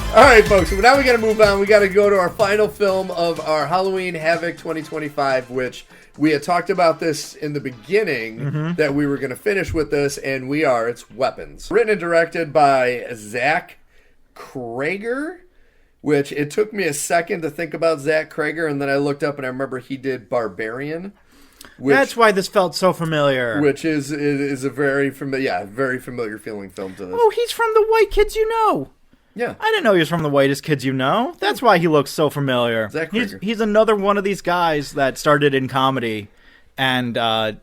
All right, folks. So now we got to move on. We got to go to our final film of our Halloween Havoc 2025, which we had talked about this in the beginning that we were going to finish with this, and we are. It's Weapons. Written and directed by Zach Cregger, which it took me a second to think about Zach Cregger, and then I looked up and I remember he did Barbarian. That's why this felt so familiar. Which is a very familiar feeling film to this. Oh, he's from The White Kids You Know. Yeah. I didn't know he was from The Whitest Kids You Know. That's why he looks so familiar. Zach Cregger. He's another one of these guys that started in comedy and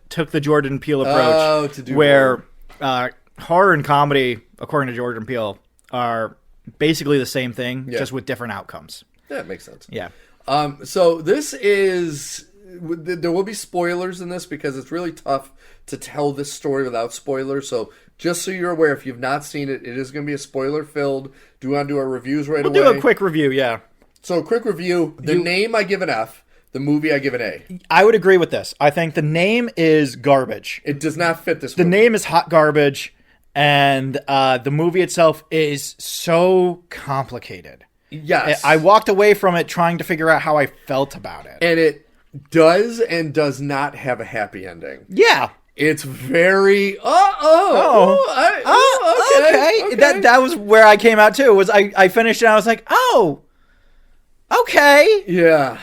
took the Jordan Peele approach to do where horror and comedy, according to Jordan Peele, are basically the same thing, just with different outcomes. That makes sense. Yeah. So this is... There will be spoilers in this because it's really tough to tell this story without spoilers. So just so you're aware, if you've not seen it, it is going to be a spoiler-filled. Do you want to do our reviews right away? We'll do a quick review, yeah. So a quick review. The name I give an F. The movie I give an A. I would agree with this. I think the name is garbage. It does not fit this movie. The name is hot garbage, and the movie itself is so complicated. Yes. I walked away from it trying to figure out how I felt about it. And it does and does not have a happy ending. Yeah. It's very okay. That was where I came out too. Was I finished and I was like, oh, okay. Yeah.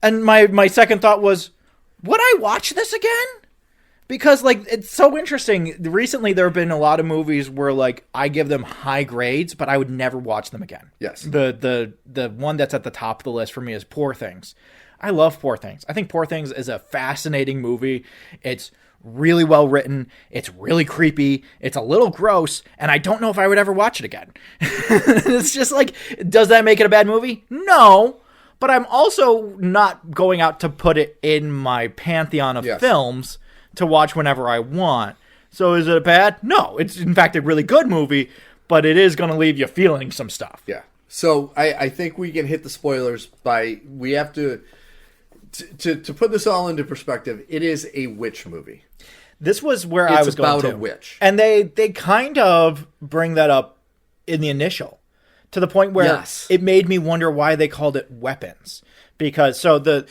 And my second thought was, would I watch this again? Because it's so interesting. Recently there have been a lot of movies where I give them high grades, but I would never watch them again. Yes. The one that's at the top of the list for me is Poor Things. I love Poor Things. I think Poor Things is a fascinating movie. It's really well written. It's really creepy. It's a little gross, and I don't know if I would ever watch it again. It's just does that make it a bad movie? No, but I'm also not going out to put it in my pantheon of films to watch whenever I want. So is it bad? No, it's in fact a really good movie, but it is going to leave you feeling some stuff. Yeah. So I think we can hit the spoilers we have to put this all into perspective. It is a witch movie. This was where I was going to. It's about a witch. And they kind of bring that up in the initial to the point where it made me wonder why they called it Weapons. Because to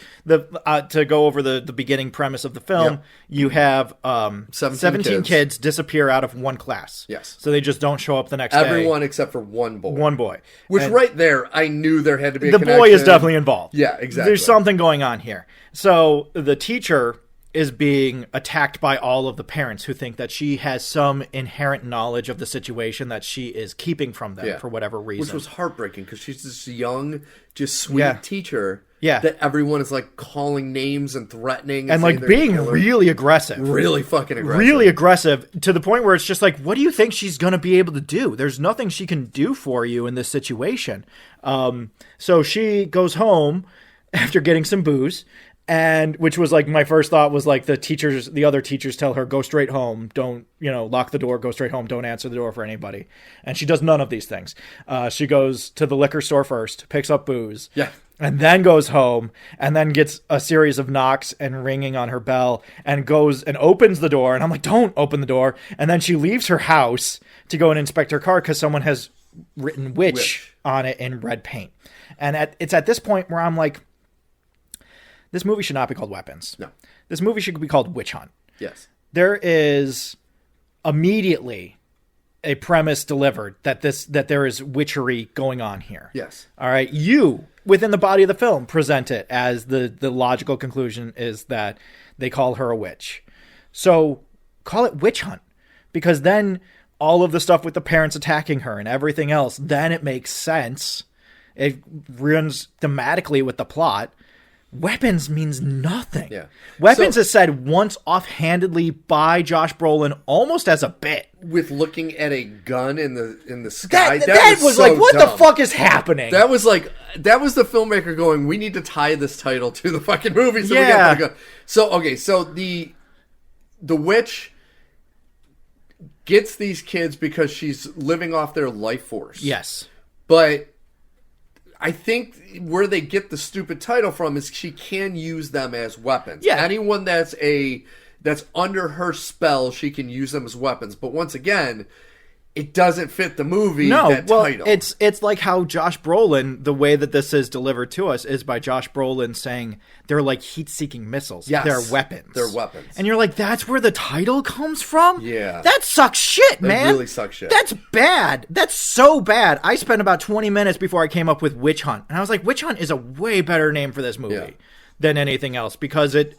go over the beginning premise of the film, you have 17 kids disappear out of one class. Yes. So they just don't show up the next day. Everyone except for one boy. One boy. Which right there, I knew there had to be a connection. The boy is definitely involved. Yeah, exactly. There's something going on here. So the teacher is being attacked by all of the parents who think that she has some inherent knowledge of the situation that she is keeping from them for whatever reason. Which was heartbreaking because she's this young, just sweet teacher Yeah. That everyone is like calling names and threatening. And like being really aggressive. Really fucking aggressive. Really aggressive to the point where it's just like, what do you think she's going to be able to do? There's nothing she can do for you in this situation. So she goes home after getting some booze. And which was like my first thought was like the other teachers tell her, go straight home. Don't, lock the door, go straight home. Don't answer the door for anybody. And she does none of these things. She goes to the liquor store first, picks up booze. Yeah. And then goes home and then gets a series of knocks and ringing on her bell and goes and opens the door. And I'm like, don't open the door. And then she leaves her house to go and inspect her car because someone has written witch on it in red paint. And it's at this point where I'm like, this movie should not be called Weapons. No. This movie should be called Witch Hunt. Yes. There is immediately a premise delivered that there is witchery going on here. Yes. All right. You, within the body of the film, present it as the logical conclusion is that they call her a witch. So call it Witch Hunt, because then all of the stuff with the parents attacking her and everything else, then it makes sense. It runs thematically with the plot. Weapons means nothing. Yeah. Weapons is said once offhandedly by Josh Brolin, almost as a bit, with looking at a gun in the sky. That was so like, what dumb. The fuck is happening? That was the filmmaker going, we need to tie this title to the fucking movie. So we got to go. So okay, so the witch gets these kids because she's living off their life force. Yes, but I think where they get the stupid title from is she can use them as weapons. Yeah. Anyone that's under her spell, she can use them as weapons. But once again, it doesn't fit the movie. No, that well, title. it's like how Josh Brolin, the way that this is delivered to us is by Josh Brolin saying they're like heat-seeking missiles. Yes. They're weapons. They're weapons. And you're like, that's where the title comes from? Yeah. That sucks shit, man. That really sucks shit. That's bad. That's so bad. I spent about 20 minutes before I came up with Witch Hunt. And I was like, Witch Hunt is a way better name for this movie. Than anything else, because it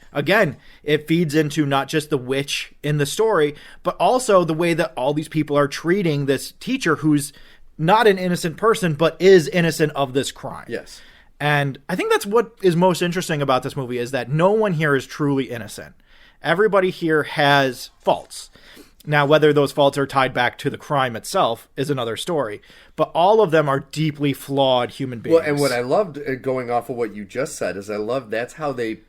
feeds into not just the witch in the story, but also the way that all these people are treating this teacher who's not an innocent person, but is innocent of this crime. Yes. And I think that's what is most interesting about this movie is that no one here is truly innocent. Everybody here has faults. Now, whether those faults are tied back to the crime itself is another story. But all of them are deeply flawed human beings. Well, and what I loved, going off of what you just said, is I love that's how they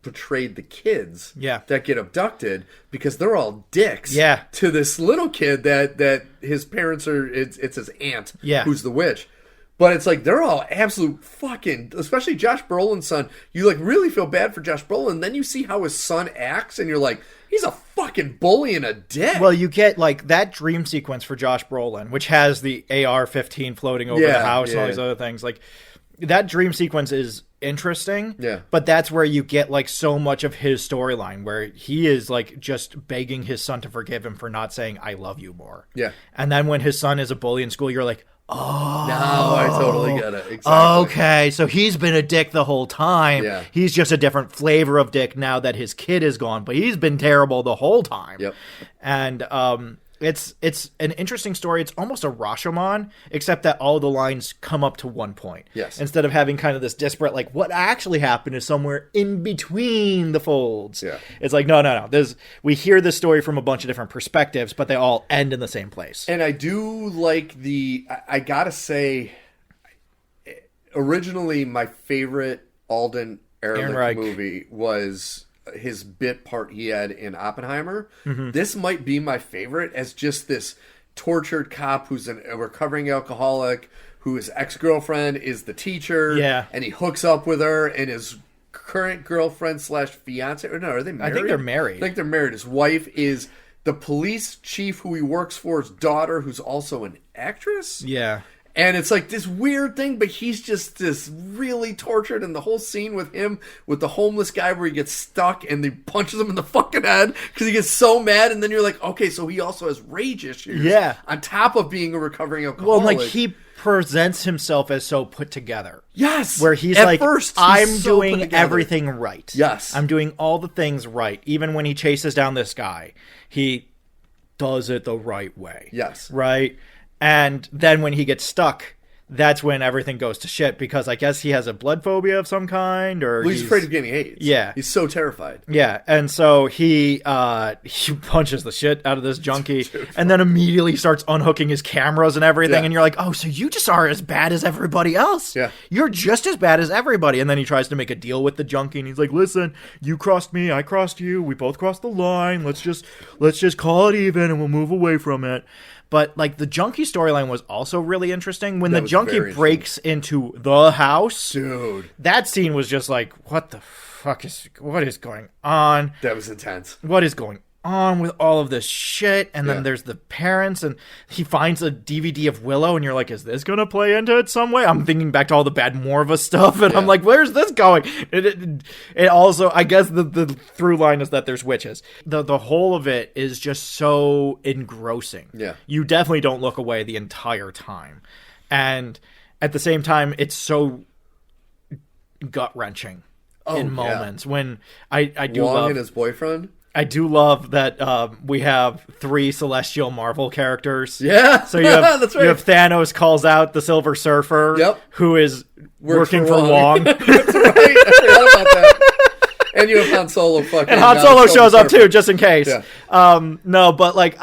portrayed the kids that get abducted, because they're all dicks to this little kid that his parents are, it's his aunt who's the witch. But it's like they're all absolute fucking, especially Josh Brolin's son. You like really feel bad for Josh Brolin. Then you see how his son acts, and you're like, he's a fucking bully and a dick. Well, you get like that dream sequence for Josh Brolin, which has the AR-15 floating over the house and all these other things. Like that dream sequence is interesting. Yeah. But that's where you get like so much of his storyline, where he is like just begging his son to forgive him for not saying "I love you" more. Yeah. And then when his son is a bully in school, you're like, oh, no, I totally get it. Exactly. Okay, so he's been a dick the whole time. Yeah. He's just a different flavor of dick now that his kid is gone, but he's been terrible the whole time. Yep. And it's an interesting story. It's almost a Rashomon, except that all the lines come up to one point. Yes. Instead of having kind of this disparate, like, what actually happened is somewhere in between the folds. Yeah. It's like, no. We hear this story from a bunch of different perspectives, but they all end in the same place. And I do like I gotta say, originally my favorite Alden Ehrenreich movie was his bit part he had in Oppenheimer. Mm-hmm. This might be my favorite, as just this tortured cop who's a recovering alcoholic, whose ex-girlfriend is the teacher, and he hooks up with her, and his current girlfriend / fiance, or no, are they married? I think they're married. I think they're married. His wife is the police chief who he works for's daughter, who's also an actress. Yeah. And it's like this weird thing, but he's just this really tortured. And the whole scene with him, with the homeless guy where he gets stuck and he punches him in the fucking head because he gets so mad. And then you're like, okay, so he also has rage issues. Yeah. On top of being a recovering alcoholic. Well, like he presents himself as so put together. Yes. Where he's At like, first, I'm so doing everything right. Yes. I'm doing all the things right. Even when he chases down this guy, he does it the right way. Yes. Right? And then when he gets stuck, that's when everything goes to shit, because I guess he has a blood phobia of some kind, or he's afraid of getting AIDS. Yeah. He's so terrified. Yeah, and so he punches the shit out of this junkie and then immediately starts unhooking his cameras and everything, and you're like, oh, so you just are as bad as everybody else. Yeah. You're just as bad as everybody. And then he tries to make a deal with the junkie, and he's like, listen, you crossed me, I crossed you, we both crossed the line, let's just call it even and we'll move away from it. But like the junkie storyline was also really interesting. When the junkie breaks into the house, dude, that scene was just like, what is going on? That was intense. What is going on with all of this shit? And then there's the parents, and he finds a DVD of Willow, and you're like, is this gonna play into it some way? I'm thinking back to all the Bad Morva stuff, and I'm like, where's this going? It also, I guess the through line is that there's witches. The whole of it is just so engrossing. Yeah. You definitely don't look away the entire time. And at the same time, it's so gut-wrenching in moments. When I do Wong love... and his boyfriend? I do love that we have 3 Celestial Marvel characters. Yeah, so you have that's right. You have Thanos calls out the Silver Surfer, who is working for Wong. That's right. I forgot about that. And you have Han Solo fucking. And Han Solo shows up too, just in case. Yeah. No, but like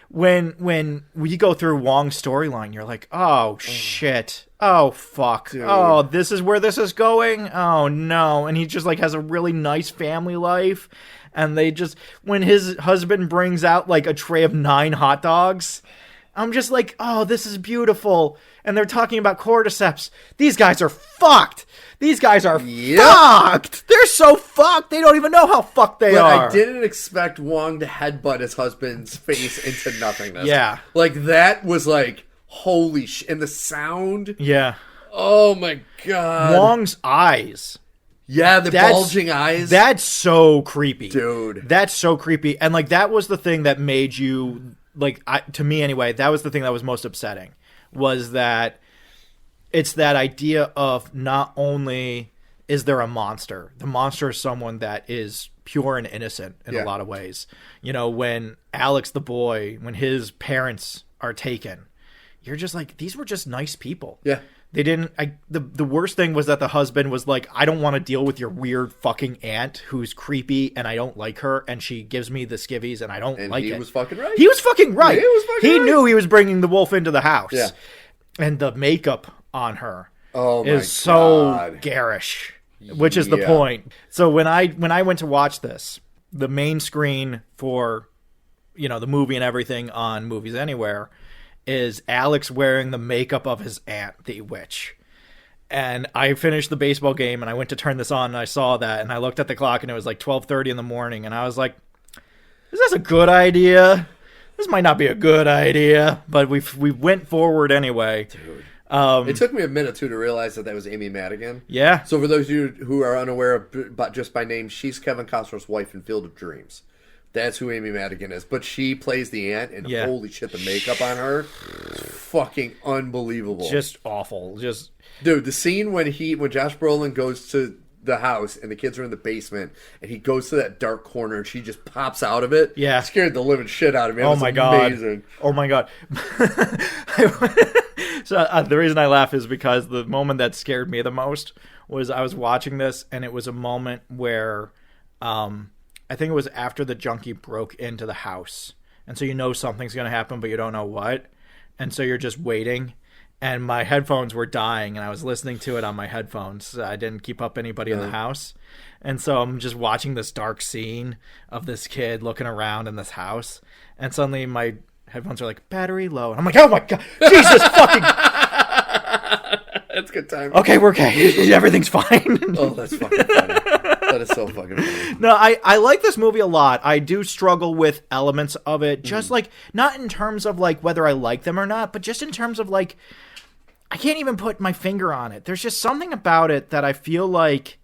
when we go through Wong's storyline, you're like, oh shit. Oh fuck. Dude. Oh, this is where this is going? Oh no. And he just like has a really nice family life. And they just, when his husband brings out like a tray of 9 hot dogs, I'm just like, oh, this is beautiful. And they're talking about cordyceps. These guys are fucked. These guys are fucked. They're so fucked. They don't even know how fucked they are. I didn't expect Wong to headbutt his husband's face into nothingness. Yeah. Like, that was like, holy shit. And the sound. Yeah. Oh, my God. Wong's eyes. Yeah, the bulging eyes. That's so creepy. Dude. That's so creepy. And, like, that was the thing that made you, like, to me anyway, that was the thing that was most upsetting. Was that it's that idea of not only is there a monster, the monster is someone that is pure and innocent in a lot of ways. You know, when Alex the boy, when his parents are taken, you're just like, these were just nice people. Yeah. They didn't. The worst thing was that the husband was like, I don't want to deal with your weird fucking aunt who's creepy and I don't like her and she gives me the skivvies and I don't like it. He was fucking right. He was fucking right. Yeah, he was fucking right. Knew he was bringing the wolf into the house. Yeah. And the makeup on her is so garish, which is the point. So when I went to watch this, the main screen for, you know, the movie and everything on Movies Anywhere is Alex wearing the makeup of his aunt, the witch. And I finished the baseball game and I went to turn this on and I saw that and I looked at the clock and it was like 12:30 in the morning and I was like, is this a good idea? This might not be a good idea, but we went forward anyway. Dude. It took me a minute, too, to realize that was Amy Madigan. Yeah. So for those of you who are unaware of just by name, she's Kevin Costner's wife in Field of Dreams. That's who Amy Madigan is. But she plays the aunt, and holy shit, the makeup on her is fucking unbelievable. Just awful. Just dude, the scene when Josh Brolin goes to the house and the kids are in the basement and he goes to that dark corner and she just pops out of it. Yeah. It scared the living shit out of me. Oh my god. Amazing. Oh my god. So the reason I laugh is because the moment that scared me the most was I was watching this and it was a moment where I think it was after the junkie broke into the house. And so you know something's going to happen, but you don't know what. And so you're just waiting. And my headphones were dying, and I was listening to it on my headphones. I didn't keep up anybody in the house. And so I'm just watching this dark scene of this kid looking around in this house. And suddenly my headphones are like, battery low. And I'm like, oh my God, Jesus fucking... That's good time. Okay, we're okay. Everything's fine. Oh, that's fucking funny. That is so fucking funny. No, I like this movie a lot. I do struggle with elements of it, just like, not in terms of like whether I like them or not, but just in terms of like, I can't even put my finger on it. There's just something about it that I feel like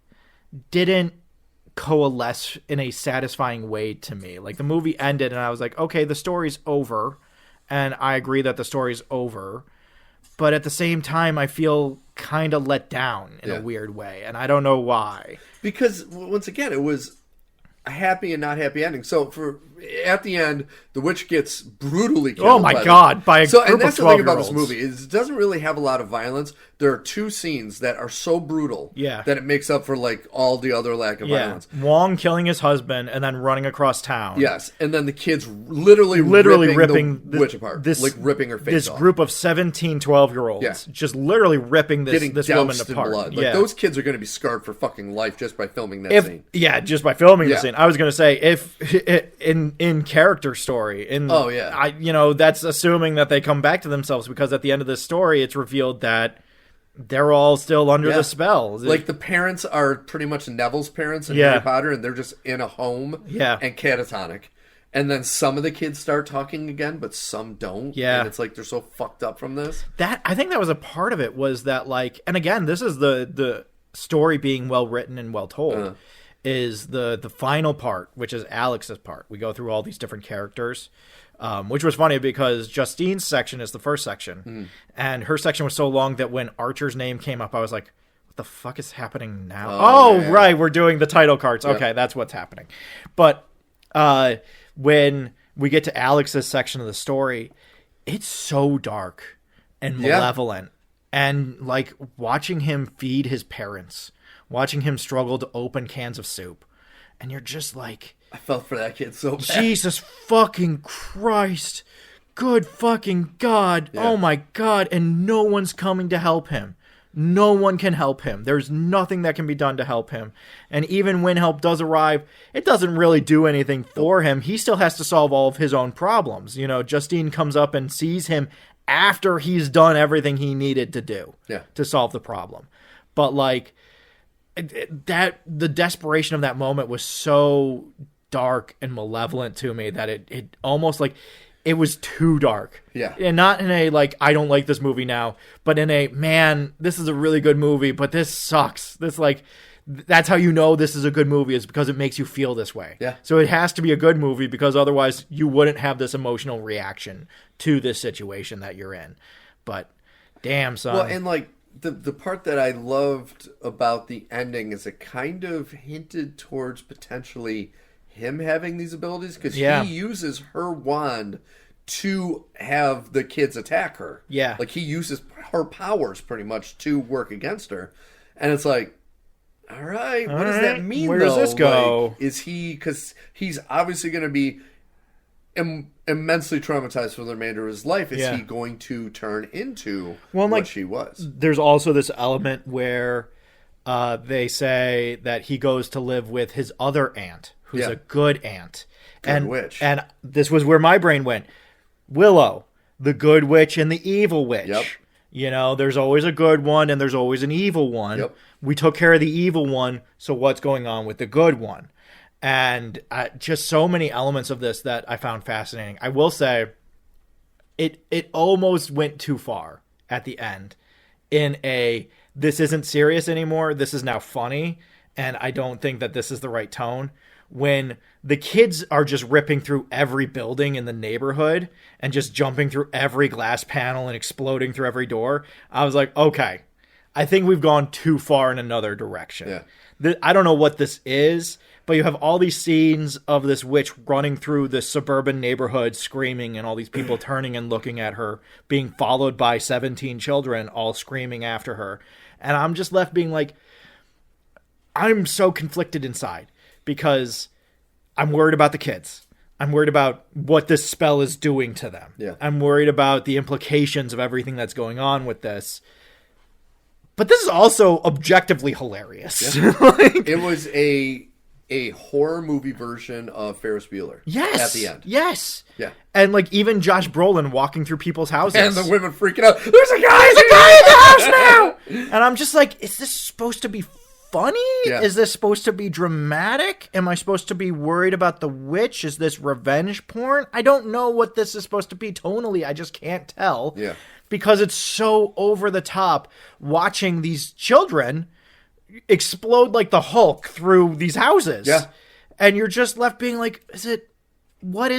didn't coalesce in a satisfying way to me. Like the movie ended and I was like, okay, the story's over. And I agree that the story's over. But at the same time, I feel kind of let down in a weird way. And I don't know why. Because, once again, it was a happy and not happy ending. So, at the end, the witch gets brutally killed. Oh, my God. By a group and that's of the thing about this 12-year-olds. movie. Is it doesn't really have a lot of violence. There are two scenes that are so brutal that it makes up for, like, all the other lack of violence. Wong killing his husband and then running across town. Yes. And then the kids literally ripping the witch apart. Like, ripping her face off. This group of 17, 12-year-olds just literally ripping this woman doused in apart. blood. Like, those kids are going to be scarred for fucking life just by filming that scene. Yeah, just by filming the scene. I was going to say, if in character story, that's assuming that they come back to themselves, because at the end of this story, it's revealed that they're all still under the spell. Like, the parents are pretty much Neville's parents in Harry Potter, and they're just in a home and catatonic. And then some of the kids start talking again, but some don't. Yeah. And it's like they're so fucked up from this. I think that was a part of it, was that, like, and again, this is the story being well written and well told, is the final part, which is Alex's part. We go through all these different characters. Which was funny because Justine's section is the first section, and her section was so long that when Archer's name came up, I was like, what the fuck is happening now? Right, we're doing the title cards. Okay, that's what's happening. But when we get to Alex's section of the story, it's so dark and malevolent. And, like, watching him feed his parents, watching him struggle to open cans of soup, and you're just like... I felt for that kid so bad. Jesus fucking Christ. Good fucking God. Yeah. Oh my God. And no one's coming to help him. No one can help him. There's nothing that can be done to help him. And even when help does arrive, it doesn't really do anything for him. He still has to solve all of his own problems. You know, Justine comes up and sees him after he's done everything he needed to do to solve the problem. But like the desperation of that moment was so dark and malevolent to me that it almost like it was too dark. Yeah. And not in a like I don't like this movie now, but in a man, this is a really good movie, but this sucks. This like that's how you know this is a good movie, is because it makes you feel this way. Yeah. So it has to be a good movie, because otherwise you wouldn't have this emotional reaction to this situation that you're in. But damn, son. Well, and like the part that I loved about the ending is it kind of hinted towards potentially him having these abilities, because he uses her wand to have the kids attack her. Yeah. Like he uses her powers pretty much to work against her. And it's like, all right, what does that mean? Where does this go? Like, is he, because he's obviously going to be immensely traumatized for the remainder of his life. Is he going to turn into what she was? There's also this element where they say that he goes to live with his other aunt, who's a good aunt. Good witch. And this was where my brain went. Willow, the good witch and the evil witch. Yep. You know, there's always a good one and there's always an evil one. Yep. We took care of the evil one, so what's going on with the good one? And just so many elements of this that I found fascinating. I will say, it almost went too far at the end in this isn't serious anymore, this is now funny, and I don't think that this is the right tone. When the kids are just ripping through every building in the neighborhood and just jumping through every glass panel and exploding through every door, I was like, okay, I think we've gone too far in another direction. Yeah. I don't know what this is, but you have all these scenes of this witch running through this suburban neighborhood screaming, and all these people turning and looking at her, being followed by 17 children all screaming after her. And I'm just left being like, I'm so conflicted inside, because I'm worried about the kids. I'm worried about what this spell is doing to them. Yeah. I'm worried about the implications of everything that's going on with this. But this is also objectively hilarious. Yeah. It was a horror movie version of Ferris Bueller. Yes. At the end. Yes. Yeah. And like even Josh Brolin walking through people's houses. And the women freaking out. There's a guy! There's a guy in the house now! And I'm just like, is this supposed to be funny? Yeah. Is this supposed to be dramatic? Am I supposed to be worried about the witch? Is this revenge porn? I don't know what this is supposed to be tonally. I just can't tell. Yeah. Because it's so over the top watching these children explode like the Hulk through these houses. Yeah. And you're just left being like, what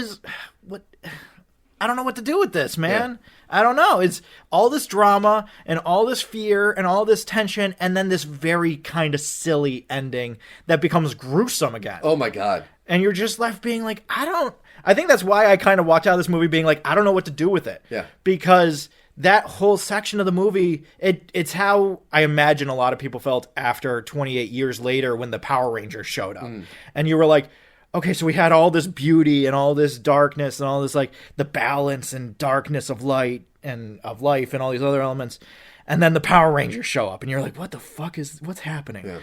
I don't know what to do with this, man. Yeah. I don't know. It's all this drama and all this fear and all this tension, and then this very kind of silly ending that becomes gruesome again. Oh my God. And you're just left being like, I think that's why I kind of walked out of this movie being like, I don't know what to do with it. Yeah. Because that whole section of the movie, it's how I imagine a lot of people felt after 28 years later when the Power Rangers showed up. And you were like, okay, so we had all this beauty and all this darkness and all this, like, the balance and darkness of light and of life and all these other elements. And then the Power Rangers show up and you're like, what the fuck what's happening? Yeah.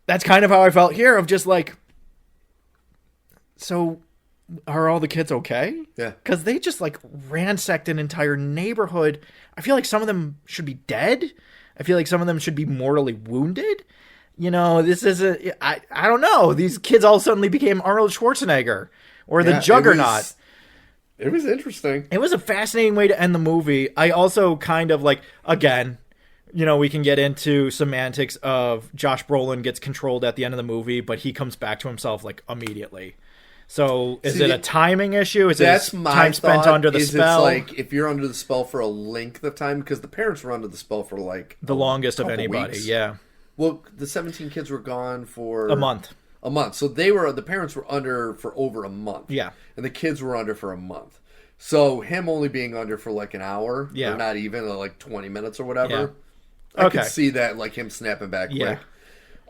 That's kind of how I felt here, of just like, so are all the kids okay? Yeah. Because they just like ransacked an entire neighborhood. I feel like some of them should be dead. I feel like some of them should be mortally wounded. You know, this is I don't know. These kids all suddenly became Arnold Schwarzenegger or the Juggernaut. It was interesting. It was a fascinating way to end the movie. I also kind of like, again, you know, we can get into semantics of Josh Brolin gets controlled at the end of the movie, but he comes back to himself like immediately. So is it a timing issue? Is it time spent under the spell? It's like if you're under the spell for a length of time, because the parents were under the spell for like the longest of anybody. Weeks. Yeah. Well, the 17 kids were gone for a month. So the parents were under for over a month. Yeah. And the kids were under for a month. So him only being under for like an hour, or not even, like 20 minutes or whatever. Yeah. I could see that, like him snapping back quick.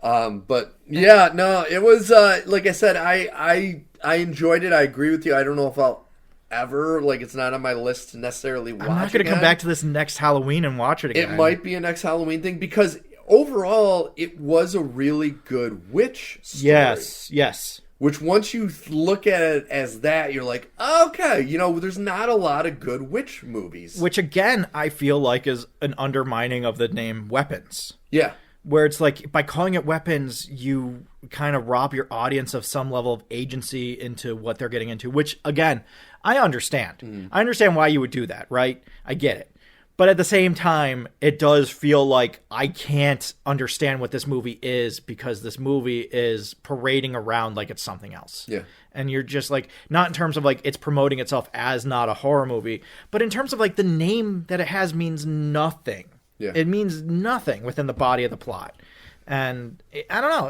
But yeah, no, it was like I said, I enjoyed it. I agree with you. I don't know if I'll ever. Like, it's not on my list to necessarily watch. I'm not going to come back to this next Halloween and watch it again. It might be a next Halloween thing because overall, it was a really good witch story. Yes. Which once you look at it as that, you're like, okay, there's not a lot of good witch movies. Which, again, I feel like is an undermining of the name Weapons. Yeah. Where it's like, by calling it Weapons, you kind of rob your audience of some level of agency into what they're getting into. Which, again, I understand. Mm. I understand why you would do that, right? I get it. But at the same time, it does feel like I can't understand what this movie is because this movie is parading around like it's something else. Yeah. And you're just like, not in terms of like it's promoting itself as not a horror movie, but in terms of like the name that it has means nothing. Yeah. It means nothing within the body of the plot. And I don't know.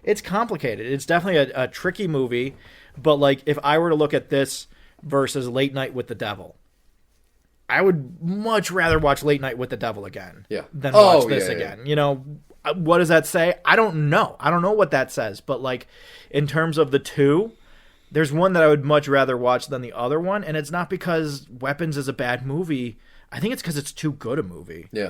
It's complicated. It's definitely a tricky movie. But like if I were to look at this versus Late Night with the Devil, I would much rather watch Late Night with the Devil again than watch this again. Yeah. What does that say? I don't know. I don't know what that says. But like in terms of the two, there's one that I would much rather watch than the other one. And it's not because Weapons is a bad movie. I think it's because it's too good a movie. Yeah.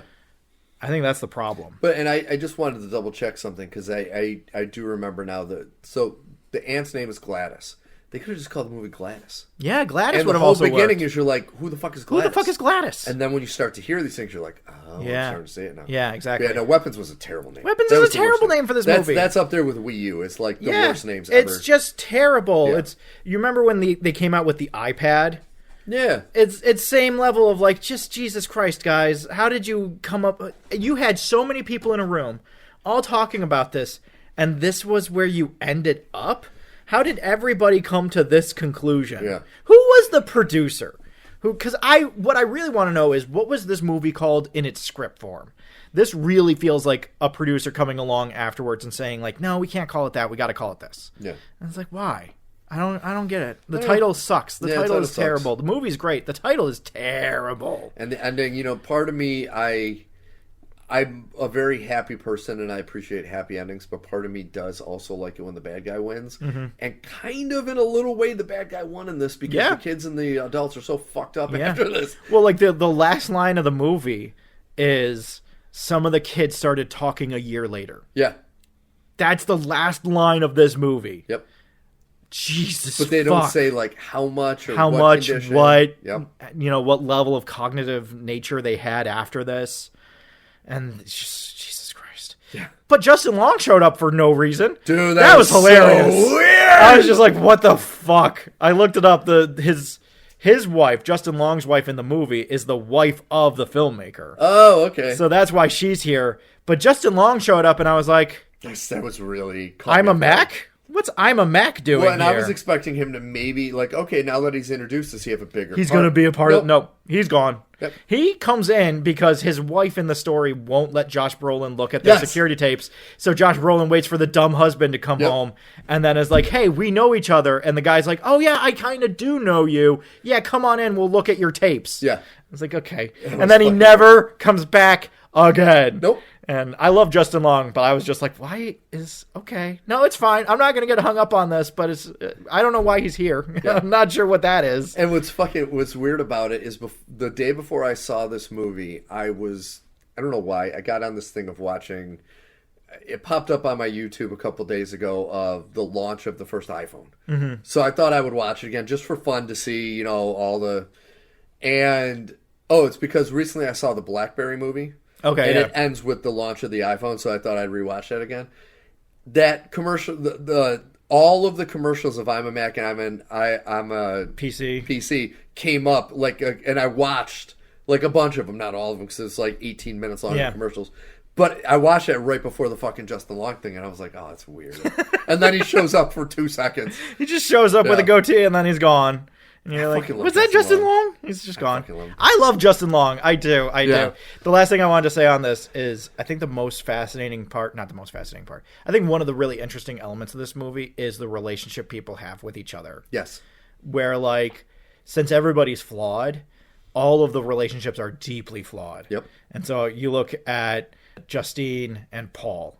I think that's the problem. And I just wanted to double check something because I do remember now so the aunt's name is Gladys. They could have just called the movie Gladys. Yeah, Gladys would have also worked. And the whole beginning is you're like, who the fuck is Gladys? Who the fuck is Gladys? And then when you start to hear these things, you're like, oh, yeah. I'm starting to see it now. Yeah, exactly. Yeah, no, Weapons was a terrible name. Weapons is a terrible name for this movie. That's up there with Wii U. It's like the worst names ever. It's just terrible. Yeah. You remember when they came out with the iPad? Yeah. It's same level of like, just Jesus Christ, guys. How did you come up? You had so many people in a room all talking about this, and this was where you ended up? How did everybody come to this conclusion? Yeah. Who was the producer? Because what I really want to know is, what was this movie called in its script form? This really feels like a producer coming along afterwards and saying like, no, we can't call it that. We got to call it this. Yeah. And it's like, why? I don't get it. The title sucks. The title is terrible. The movie's great. The title is terrible. And the ending, part of me, I'm a very happy person and I appreciate happy endings, but part of me does also like it when the bad guy wins. Mm-hmm. And kind of in a little way, the bad guy won in this because the kids and the adults are so fucked up after this. Well, like the last line of the movie is some of the kids started talking a year later. Yeah. That's the last line of this movie. Yep. Jesus, but they don't say like how much or how what much, condition. what, yep. What level of cognitive nature they had after this. And it's just, Jesus Christ. Yeah. But Justin Long showed up for no reason. Dude, that was hilarious. So weird. I was just like, what the fuck? I looked it up. His wife, Justin Long's wife in the movie, is the wife of the filmmaker. Oh, okay. So that's why she's here. But Justin Long showed up, and I was like, that was really... I'm a Mac? What's I'm a Mac doing here? And I was expecting him to maybe, like, okay, now that he's introduced, does he have a bigger He's going to be a part of... No, he's gone. Yep. He comes in because his wife in the story won't let Josh Brolin look at their security tapes. So Josh Brolin waits for the dumb husband to come home and then is like, hey, we know each other. And the guy's like, oh, yeah, I kind of do know you. Yeah, come on in. We'll look at your tapes. Yeah. It's like, okay. And then he never comes back again. Nope. And I love Justin Long, but I was just like, why is... Okay. No, it's fine. I'm not going to get hung up on this, but it's... I don't know why he's here. Yeah. I'm not sure what that is. And what's weird about it is the day before I saw this movie, I don't know why, I got on this thing of watching... It popped up on my YouTube a couple days ago of the launch of the first iPhone. Mm-hmm. So I thought I would watch it again just for fun to see, all the... And... Oh, it's because recently I saw the BlackBerry movie. Okay, and it ends with the launch of the iPhone, so I thought I'd rewatch that again. That commercial, all of the commercials of I'm a Mac and I'm a PC came up and I watched like a bunch of them, not all of them, because it's like 18 minutes long commercials. But I watched it right before the fucking Justin Long thing, and I was like, oh, that's weird. And then he shows up for 2 seconds. He just shows up with a goatee, and then he's gone. And you're like, was that Justin Long? He's just gone. I love Justin Long. I do. The last thing I wanted to say on this is I think the most fascinating part, not the most fascinating part, I think one of the really interesting elements of this movie is the relationship people have with each other. Yes. Where, like, since everybody's flawed, all of the relationships are deeply flawed. Yep. And so you look at Justine and Paul.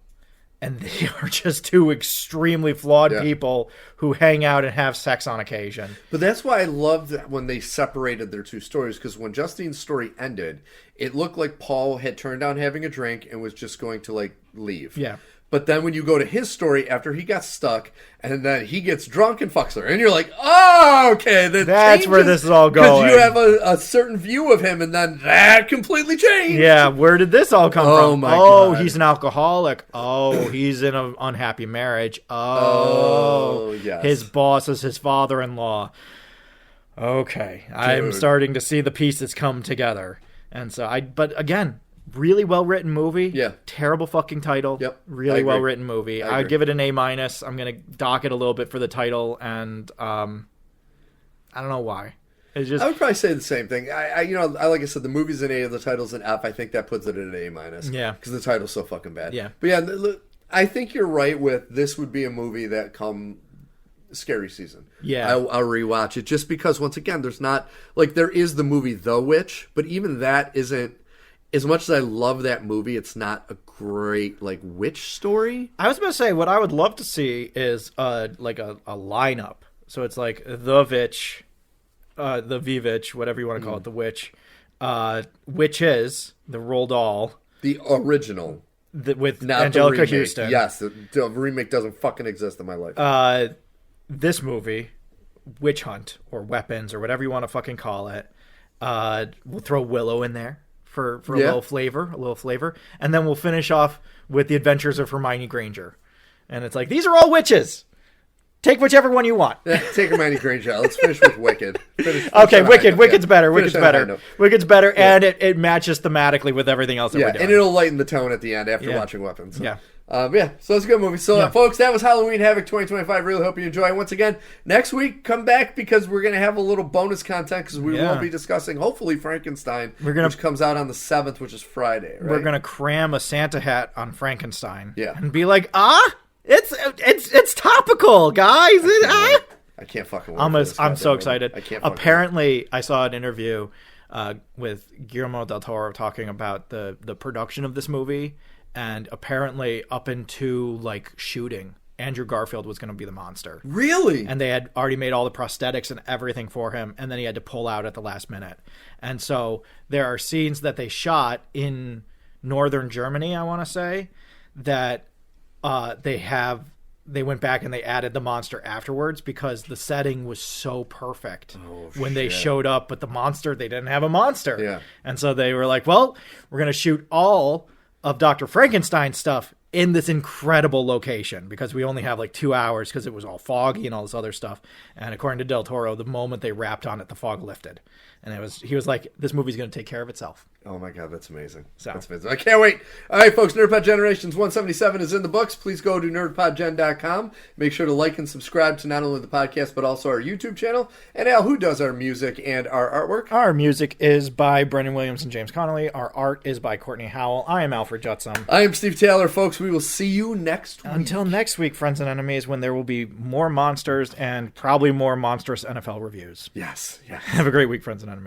and they are just two extremely flawed Yeah. people who hang out and have sex on occasion. But that's why I loved when they separated their two stories, because when Justine's story ended, it looked like Paul had turned down having a drink and was just going to, like, leave. Yeah. But then when you go to his story, after he got stuck, and then he gets drunk and fucks her, and you're like, oh, okay, that's where this is all going. Because you have a certain view of him, and then that completely changed. Yeah, where did this all come from? Oh, my God. God. He's an alcoholic. Oh, he's in an unhappy marriage. Oh, yes. His boss is his father-in-law. Okay, I'm starting to see the pieces come together. And so but again, really well-written movie. Yeah. Terrible fucking title. Yep. Really well-written movie. I I'd give it an A-. I'm going to dock it a little bit for the title, and I don't know why. It's just... I would probably say the same thing. I like I said, the movie's an A, the title's an F. I think that puts it at an A-. Yeah. Because the title's so fucking bad. Yeah. But yeah, look, I think you're right with this would be a movie that come scary season. Yeah. I'll rewatch it just because, once again, there's not, like, there is the movie The Witch, but even that isn't, as much as I love that movie, it's not a great, like, witch story. I was about to say, what I would love to see is like a lineup. So it's like The Witch, the V-Witch, whatever you want to call it, The Witch, Witches, the Roald Dahl. The original. With Not Angelica the remake. Houston. Yes, the remake doesn't fucking exist in my life. This movie, Witch Hunt, or Weapons, or whatever you want to fucking call it. We'll throw Willow in there for a little flavor. And then we'll finish off with The Adventures of Hermione Granger. And it's like, these are all witches. Take whichever one you want. Take Hermione Granger out. Let's finish with Wicked. Okay, Wicked. Wicked's better. Finish on a high note. Wicked's better, and it matches thematically with everything else that we're doing. And it'll lighten the tone at the end after watching Weapons. So. Yeah. So it's a good movie. So, folks, that was Halloween Havoc 2025. Really hope you enjoy. Once again, next week, come back because we're going to have a little bonus content because we will be discussing, hopefully, Frankenstein, which comes out on the 7th, which is Friday. Right? We're going to cram a Santa hat on Frankenstein. Yeah. And be like, it's topical, guys. I can't fucking wait. I'm so excited. I can't. Apparently, I saw an interview with Guillermo del Toro talking about the production of this movie, and apparently, up into like shooting, Andrew Garfield was going to be the monster. Really? And they had already made all the prosthetics and everything for him, and then he had to pull out at the last minute. And so there are scenes that they shot in northern Germany, I want to say, that they went back and they added the monster afterwards because the setting was so perfect when they showed up, but the monster, they didn't have a monster. Yeah. And so they were like, well, we're going to shoot all of Dr. Frankenstein's stuff in this incredible location because we only have like 2 hours because it was all foggy and all this other stuff. And according to Del Toro, the moment they wrapped on it, the fog lifted. And he was like, this movie's going to take care of itself. Oh my God, that's amazing. So. That's amazing. I can't wait. All right, folks, NerdPod Generations 177 is in the books. Please go to nerdpodgen.com. Make sure to like and subscribe to not only the podcast, but also our YouTube channel. And Al, who does our music and our artwork? Our music is by Brendan Williams and James Connolly. Our art is by Kortney Howell. I am Alfred Jutsum. I am Steve Taylor, folks. We will see you next week. Until next week, friends and enemies, when there will be more monsters and probably more monstrous NFL reviews. Yes. Have a great week, friends and enemies.